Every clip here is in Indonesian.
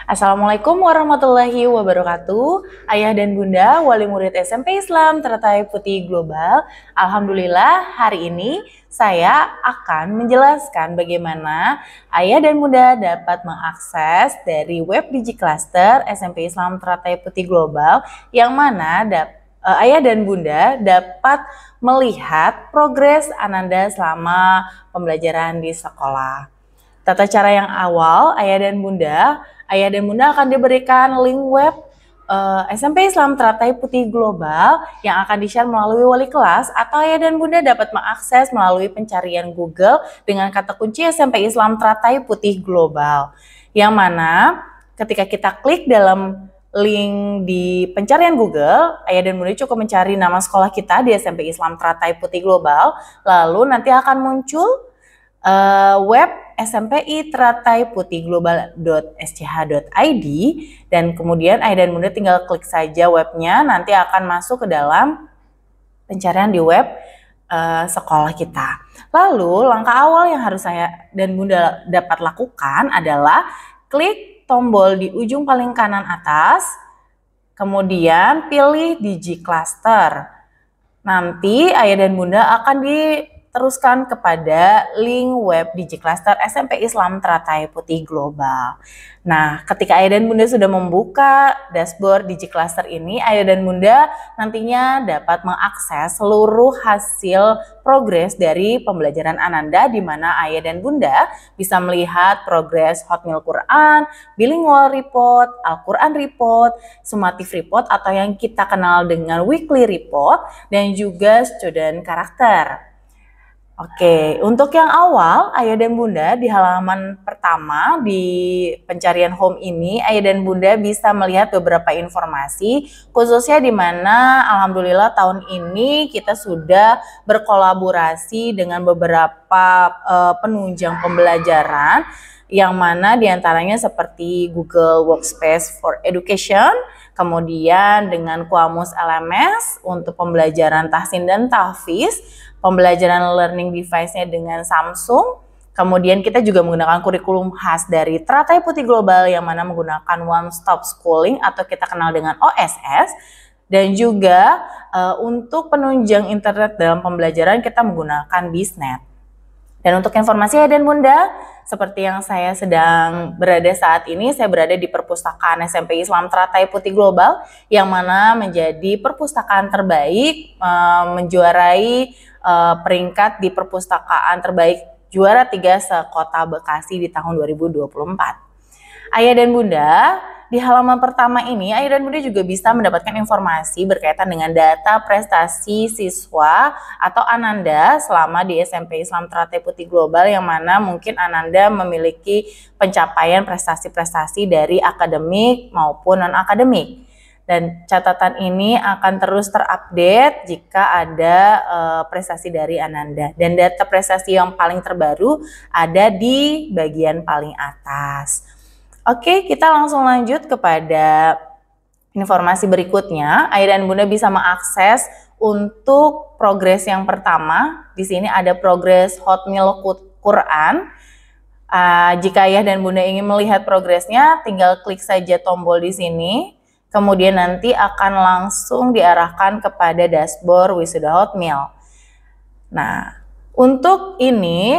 Assalamualaikum warahmatullahi wabarakatuh. Ayah dan bunda, wali murid SMP Islam Teratai Putih Global. Alhamdulillah hari ini saya akan menjelaskan bagaimana ayah dan bunda dapat mengakses dari web DigiCluster SMP Islam Teratai Putih Global yang mana ayah dan bunda dapat melihat progres Ananda selama pembelajaran di sekolah. Tata cara yang awal, ayah dan bunda akan diberikan link web SMP Islam Teratai Putih Global yang akan di-share melalui wali kelas, atau ayah dan bunda dapat mengakses melalui pencarian Google dengan kata kunci SMP Islam Teratai Putih Global. Yang mana ketika kita klik dalam link di pencarian Google, ayah dan bunda cukup mencari nama sekolah kita di SMP Islam Teratai Putih Global, lalu nanti akan muncul web SMPI Teratai Putih Global.sch.id, dan kemudian ayah dan bunda tinggal klik saja webnya, nanti akan masuk ke dalam pencarian di web sekolah kita. Lalu langkah awal yang harus saya dan bunda dapat lakukan adalah klik tombol di ujung paling kanan atas, kemudian pilih DigiCluster. Nanti ayah dan bunda akan diteruskan kepada link web DigiCluster SMP Islam Teratai Putih Global. Nah, ketika ayah dan bunda sudah membuka dashboard DigiCluster ini, ayah dan bunda nantinya dapat mengakses seluruh hasil progres dari pembelajaran Ananda, di mana ayah dan bunda bisa melihat progres Hotmail Quran, Bilingual Report, Al-Quran Report, Sumatif Report atau yang kita kenal dengan Weekly Report, dan juga Student Karakter. Oke, untuk yang awal, ayah dan bunda di halaman pertama di pencarian home ini, ayah dan bunda bisa melihat beberapa informasi, khususnya di mana alhamdulillah tahun ini kita sudah berkolaborasi dengan beberapa penunjang pembelajaran, yang mana diantaranya seperti Google Workspace for Education, kemudian dengan Qamus LMS untuk pembelajaran tahsin dan tahfiz, pembelajaran learning device-nya dengan Samsung. Kemudian kita juga menggunakan kurikulum khas dari Teratai Putih Global yang mana menggunakan One Stop Schooling atau kita kenal dengan OSS. Dan juga untuk penunjang internet dalam pembelajaran kita menggunakan Bisnet. Dan untuk informasi ayah dan bunda, seperti yang saya sedang berada saat ini, saya berada di perpustakaan SMP Islam Teratai Putih Global, yang mana menjadi perpustakaan terbaik, menjuarai peringkat di perpustakaan terbaik juara 3 sekota Bekasi di tahun 2024. Ayah dan bunda, di halaman pertama ini, ayah dan bunda juga bisa mendapatkan informasi berkaitan dengan data prestasi siswa atau Ananda selama di SMP Islam Teratai Putih Global, yang mana mungkin Ananda memiliki pencapaian prestasi-prestasi dari akademik maupun non-akademik. Dan catatan ini akan terus terupdate jika ada prestasi dari Ananda. Dan data prestasi yang paling terbaru ada di bagian paling atas. Oke, kita langsung lanjut kepada informasi berikutnya. Ayah dan bunda bisa mengakses untuk progres yang pertama. Di sini ada progres Hotmail Quran. Jika ayah dan bunda ingin melihat progresnya, tinggal klik saja tombol di sini. Kemudian nanti akan langsung diarahkan kepada dashboard Wisuda Hotmail. Nah, untuk ini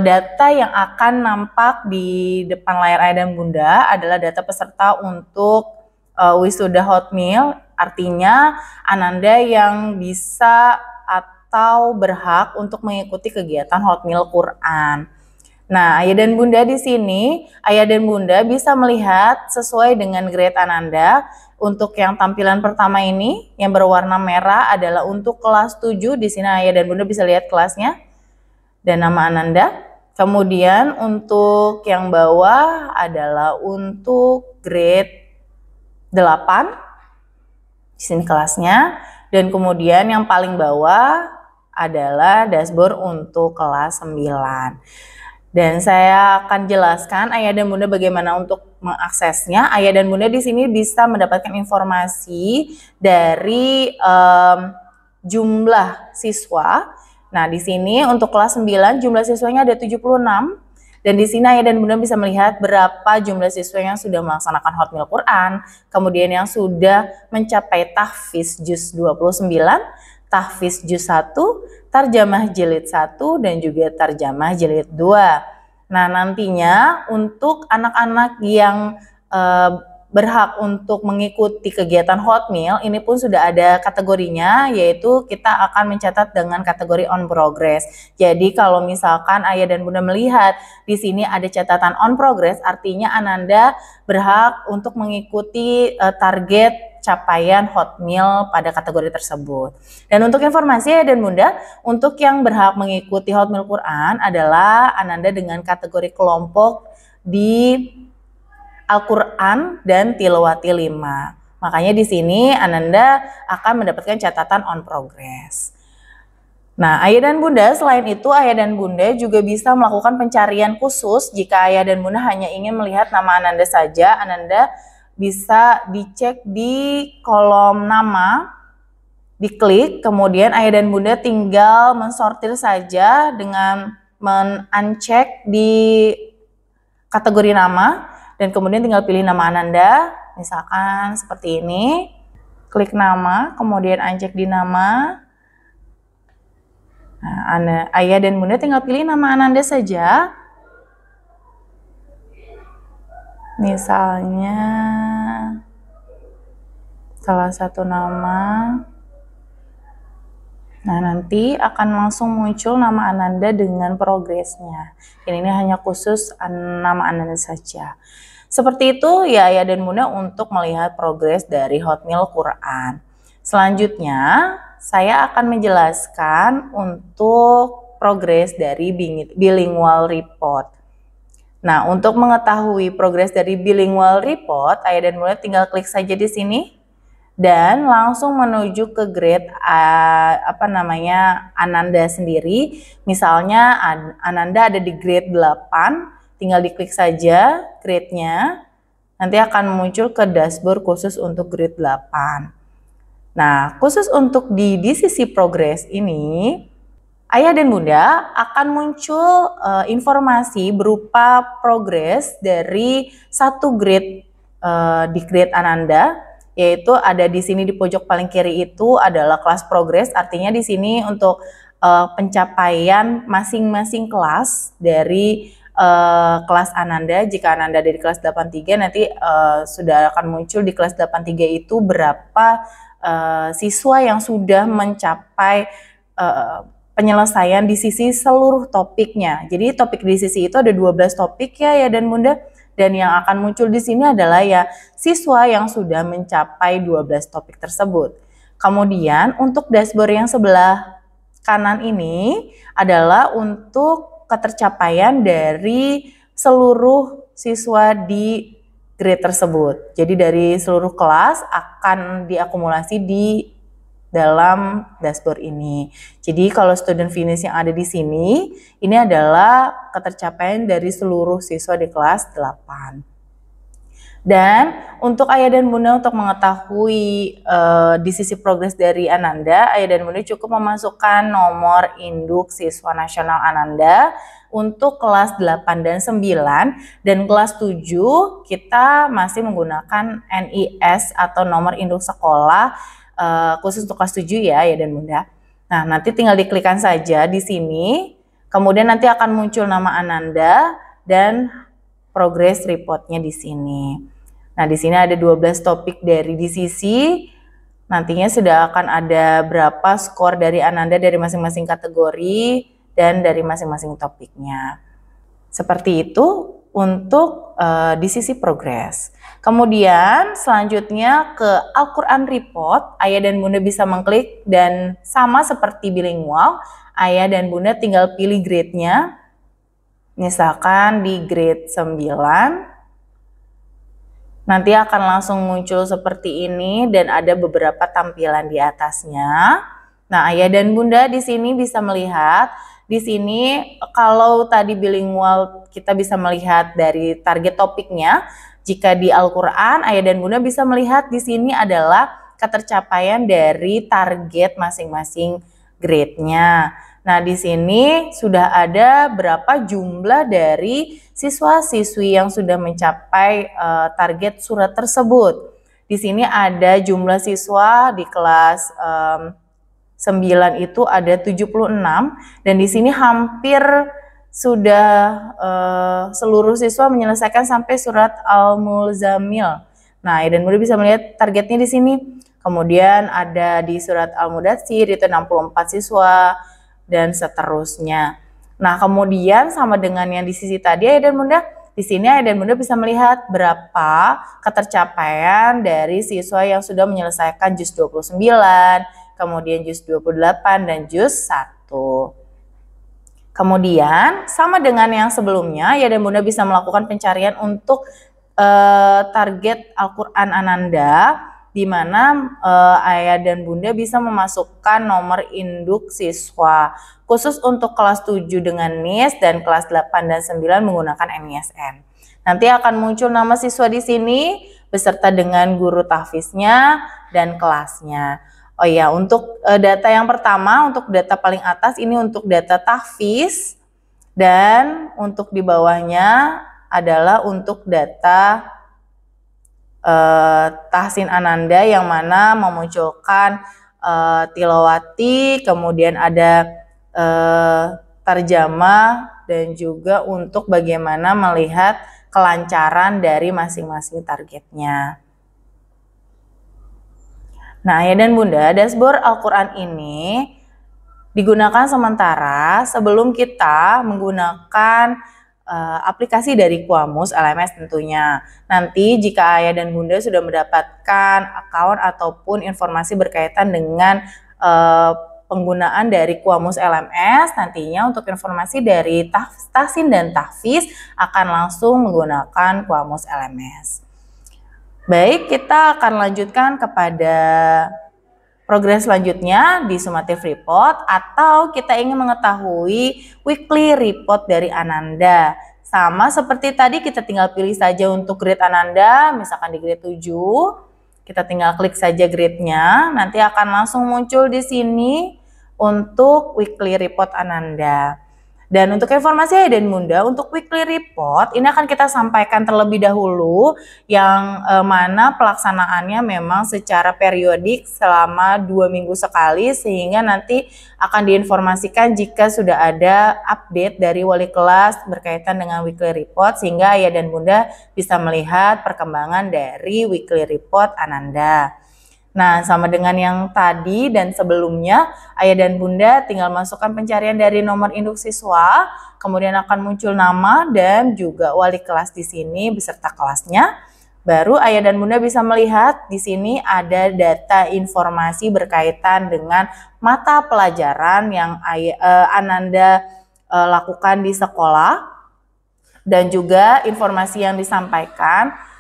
data yang akan nampak di depan layar ayah dan bunda adalah data peserta untuk Wisuda Hotmail. Artinya Ananda yang bisa atau berhak untuk mengikuti kegiatan Hotmail Quran. Nah, ayah dan bunda di sini, ayah dan bunda bisa melihat sesuai dengan grade Ananda. Untuk yang tampilan pertama ini yang berwarna merah adalah untuk kelas 7. Di sini ayah dan bunda bisa lihat kelasnya dan nama Ananda. Kemudian untuk yang bawah adalah untuk grade 8. Di sini kelasnya. Dan kemudian yang paling bawah adalah dashboard untuk kelas 9. Dan saya akan jelaskan ayah dan bunda bagaimana untuk mengaksesnya. Ayah dan bunda di sini bisa mendapatkan informasi dari jumlah siswa. Nah, di sini untuk kelas 9 jumlah siswanya ada 76. Dan di sini ayah dan bunda bisa melihat berapa jumlah siswa yang sudah melaksanakan Hotmil Quran, kemudian yang sudah mencapai tahfiz juz 29, tahfiz juz 1, tarjamah jilid 1, dan juga tarjamah jilid 2. Nah, nantinya untuk anak-anak yang berhak untuk mengikuti kegiatan Hotmil, ini pun sudah ada kategorinya, yaitu kita akan mencatat dengan kategori on progress. Jadi kalau misalkan ayah dan bunda melihat di sini ada catatan on progress, artinya Ananda berhak untuk mengikuti target capaian Hotmil pada kategori tersebut. Dan untuk informasi ayah dan bunda, untuk yang berhak mengikuti Hotmil Quran adalah Ananda dengan kategori kelompok di Al-Quran dan Tilawati 5. Makanya di sini Ananda akan mendapatkan catatan on progress. Nah, ayah dan bunda, selain itu ayah dan bunda juga bisa melakukan pencarian khusus. Jika ayah dan bunda hanya ingin melihat nama Ananda saja, Ananda bisa dicek di kolom nama, diklik, kemudian ayah dan bunda tinggal mensortir saja dengan men-uncheck di kategori nama, dan kemudian tinggal pilih nama Ananda, misalkan seperti ini, klik nama, kemudian uncheck di nama. Nah, ayah dan bunda tinggal pilih nama Ananda saja, misalnya salah satu nama. Nah, nanti akan langsung muncul nama Ananda dengan progresnya. Ini hanya khusus nama Ananda saja. Seperti itu ya ayah dan bunda untuk melihat progres dari Hotmil Quran. Selanjutnya, saya akan menjelaskan untuk progres dari bilingual report. Nah, untuk mengetahui progres dari bilingual report, ayah dan bunda tinggal klik saja di sini dan langsung menuju ke grade Ananda sendiri. Misalnya Ananda ada di grade 8, tinggal diklik saja grade-nya. Nanti akan muncul ke dashboard khusus untuk grade 8. Nah, khusus untuk di sisi progres ini, ayah dan bunda akan muncul informasi berupa progres dari satu grade di grade Ananda, yaitu ada di sini di pojok paling kiri itu adalah kelas progres. Artinya di sini untuk pencapaian masing-masing kelas dari kelas Ananda. Jika Ananda ada di kelas 83, nanti sudah akan muncul di kelas 83 itu berapa siswa yang sudah mencapai penyelesaian di sisi seluruh topiknya. Jadi topik di sisi itu ada 12 topik ya dan bunda. Dan yang akan muncul di sini adalah ya siswa yang sudah mencapai 12 topik tersebut. Kemudian untuk dashboard yang sebelah kanan ini adalah untuk ketercapaian dari seluruh siswa di grade tersebut. Jadi dari seluruh kelas akan diakumulasi di dalam dashboard ini. Jadi kalau student finish yang ada di sini, ini adalah ketercapaian dari seluruh siswa di kelas 8. Dan untuk ayah dan bunda untuk mengetahui di sisi progres dari Ananda, ayah dan bunda cukup memasukkan nomor induk siswa nasional Ananda untuk kelas 8 dan 9, dan kelas 7 kita masih menggunakan NIS atau nomor induk sekolah khusus untuk kelas 7 ya dan bunda. Nah, nanti tinggal diklikkan saja di sini, kemudian nanti akan muncul nama Ananda dan progress reportnya di sini. Nah, di sini ada 12 topik dari DCC. Nantinya sudah akan ada berapa skor dari Ananda dari masing-masing kategori dan dari masing-masing topiknya. Seperti itu untuk di sisi progres. Kemudian selanjutnya ke Al-Quran Report, ayah dan bunda bisa mengklik dan sama seperti bilingual, ayah dan bunda tinggal pilih grade-nya. Misalkan di grade 9, nanti akan langsung muncul seperti ini dan ada beberapa tampilan di atasnya. Nah, ayah dan bunda di sini bisa melihat, di sini kalau tadi bilingual kita bisa melihat dari target topiknya. Jika di Al-Quran, ayah dan bunda bisa melihat di sini adalah ketercapaian dari target masing-masing grade-nya. Nah, di sini sudah ada berapa jumlah dari siswa-siswi yang sudah mencapai target surat tersebut. Di sini ada jumlah siswa di kelas 9 itu ada 76 dan di sini hampir sudah seluruh siswa menyelesaikan sampai surat Al-Mulzamil. Nah, dan Bunda bisa melihat targetnya di sini. Kemudian ada di surat Al-Mudatsir itu 64 siswa dan seterusnya. Nah, kemudian sama dengan yang di sisi tadi Ayah dan Bunda, di sini Ayah dan Bunda bisa melihat berapa ketercapaian dari siswa yang sudah menyelesaikan juz 29, kemudian juz 28 dan juz 1. Kemudian sama dengan yang sebelumnya, Ayah dan Bunda bisa melakukan pencarian untuk target Al-Quran Ananda, di mana Ayah dan Bunda bisa memasukkan nomor induk siswa khusus untuk kelas 7 dengan NIS dan kelas 8 dan 9 menggunakan NISN. Nanti akan muncul nama siswa di sini beserta dengan guru tahfiznya dan kelasnya. Oh ya, untuk data yang pertama, untuk data paling atas ini untuk data tahfiz, dan untuk di bawahnya adalah untuk data Tahsin Ananda yang mana memunculkan tilawati, kemudian ada tarjamah, dan juga untuk bagaimana melihat kelancaran dari masing-masing targetnya. Nah, Ayah dan Bunda, dashboard Al-Quran ini digunakan sementara sebelum kita menggunakan aplikasi dari Qamus LMS tentunya. Nanti jika Ayah dan Bunda sudah mendapatkan akun ataupun informasi berkaitan dengan penggunaan dari Qamus LMS, nantinya untuk informasi dari tahsin dan tahfiz akan langsung menggunakan Qamus LMS. Baik, kita akan lanjutkan kepada progres selanjutnya di summative report, atau kita ingin mengetahui weekly report dari Ananda. Sama seperti tadi, kita tinggal pilih saja untuk grade Ananda, misalkan di grade 7, kita tinggal klik saja grade-nya, nanti akan langsung muncul di sini untuk weekly report Ananda. Dan untuk informasi Ayah dan Bunda, untuk weekly report ini akan kita sampaikan terlebih dahulu yang mana pelaksanaannya memang secara periodik selama 2 minggu sekali, sehingga nanti akan diinformasikan jika sudah ada update dari wali kelas berkaitan dengan weekly report, sehingga Ayah dan Bunda bisa melihat perkembangan dari weekly report Ananda. Nah, sama dengan yang tadi dan sebelumnya, Ayah dan Bunda tinggal masukkan pencarian dari nomor induk siswa, kemudian akan muncul nama dan juga wali kelas di sini beserta kelasnya. Baru Ayah dan Bunda bisa melihat di sini ada data informasi berkaitan dengan mata pelajaran yang Ananda lakukan di sekolah, dan juga informasi yang disampaikan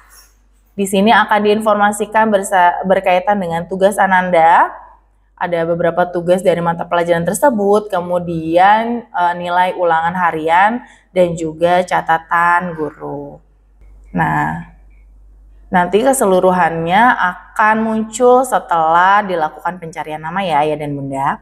di sini akan diinformasikan berkaitan dengan tugas Ananda. Ada beberapa tugas dari mata pelajaran tersebut, kemudian nilai ulangan harian, dan juga catatan guru. Nah, nanti keseluruhannya akan muncul setelah dilakukan pencarian nama ya Ayah dan Bunda.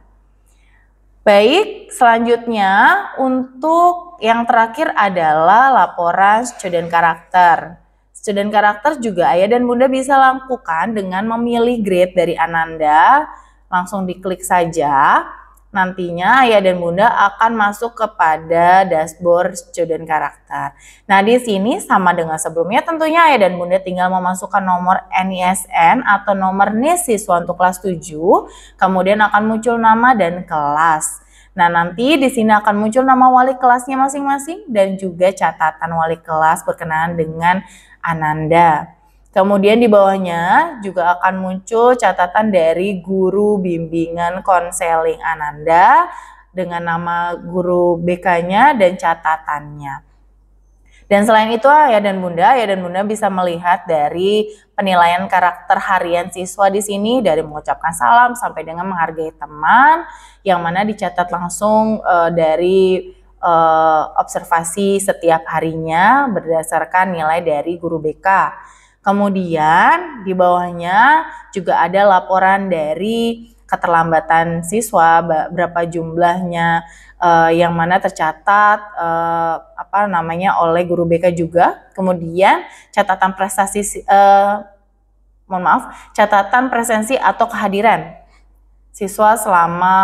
Baik, selanjutnya untuk yang terakhir adalah laporan student karakter. Student karakter juga Ayah dan Bunda bisa lakukan dengan memilih grade dari Ananda, langsung diklik saja. Nantinya Ayah dan Bunda akan masuk kepada dashboard student karakter. Nah, di sini sama dengan sebelumnya, tentunya Ayah dan Bunda tinggal memasukkan nomor NISN atau nomor NIS siswa untuk kelas 7, kemudian akan muncul nama dan kelas. Nah, nanti di sini akan muncul nama wali kelasnya masing-masing dan juga catatan wali kelas berkenaan dengan Ananda. Kemudian di bawahnya juga akan muncul catatan dari guru bimbingan konseling Ananda dengan nama guru BK-nya dan catatannya. Dan selain itu Ayah dan Bunda bisa melihat dari penilaian karakter harian siswa di sini, dari mengucapkan salam sampai dengan menghargai teman, yang mana dicatat langsung dari observasi setiap harinya berdasarkan nilai dari guru BK. Kemudian di bawahnya juga ada laporan dari keterlambatan siswa, berapa jumlahnya yang mana tercatat oleh guru BK juga. Kemudian catatan prestasi catatan presensi atau kehadiran siswa selama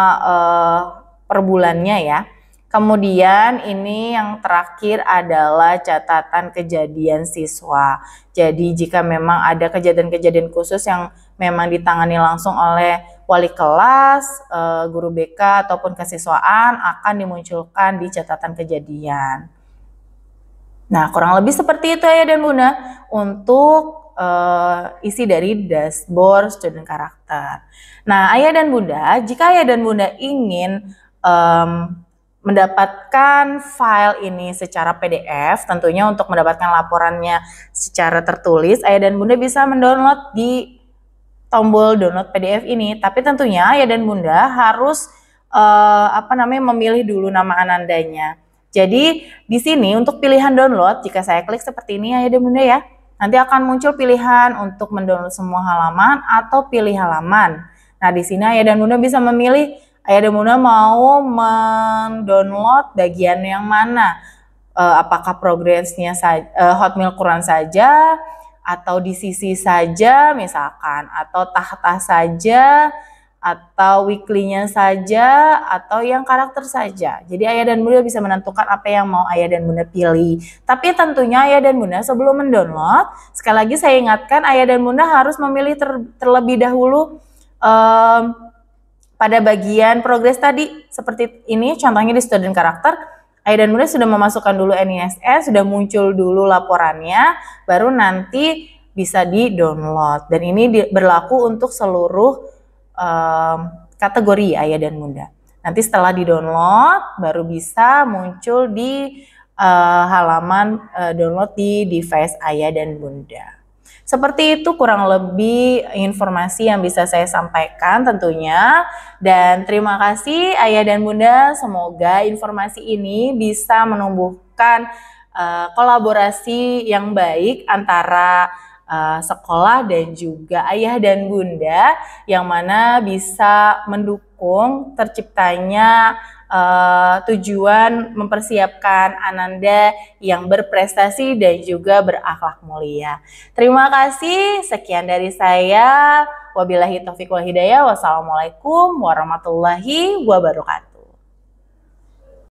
per bulannya ya. Kemudian ini yang terakhir adalah catatan kejadian siswa. Jadi jika memang ada kejadian-kejadian khusus yang memang ditangani langsung oleh wali kelas, guru BK ataupun kesiswaan akan dimunculkan di catatan kejadian. Nah, kurang lebih seperti itu ya dan Bunda untuk isi dari dashboard student karakter. Nah, Ayah dan Bunda, jika Ayah dan Bunda ingin mendapatkan file ini secara PDF, tentunya untuk mendapatkan laporannya secara tertulis, Ayah dan Bunda bisa mendownload di tombol download PDF ini. Tapi tentunya Ayah dan Bunda harus memilih dulu nama anandanya. Jadi di sini untuk pilihan download, jika saya klik seperti ini Ayah dan Bunda ya, nanti akan muncul pilihan untuk mendownload semua halaman atau pilih halaman. Nah, di sini Ayah dan Bunda bisa memilih Ayah dan Bunda mau mendownload bagian yang mana, apakah progresnya Hotmail Quran saja, atau di sisi saja misalkan, atau tahta saja, atau weekly-nya saja, atau yang karakter saja. Jadi Ayah dan Bunda bisa menentukan apa yang mau Ayah dan Bunda pilih. Tapi tentunya Ayah dan Bunda sebelum mendownload, sekali lagi saya ingatkan Ayah dan Bunda harus memilih terlebih dahulu pada bagian progres tadi, seperti ini contohnya di student karakter, Ayah dan Bunda sudah memasukkan dulu NISS, sudah muncul dulu laporannya, baru nanti bisa di-download. Dan ini berlaku untuk seluruh kategori Ayah dan Bunda. Nanti setelah di-download, baru bisa muncul di halaman download di device Ayah dan Bunda. Seperti itu kurang lebih informasi yang bisa saya sampaikan tentunya. Dan terima kasih Ayah dan Bunda, semoga informasi ini bisa menumbuhkan kolaborasi yang baik antara sekolah dan juga Ayah dan Bunda, yang mana bisa mendukung terciptanya tujuan mempersiapkan Ananda yang berprestasi dan juga berakhlak mulia. Terima kasih, sekian dari saya. Wabillahi taufiq wal hidayah. Wassalamualaikum warahmatullahi wabarakatuh.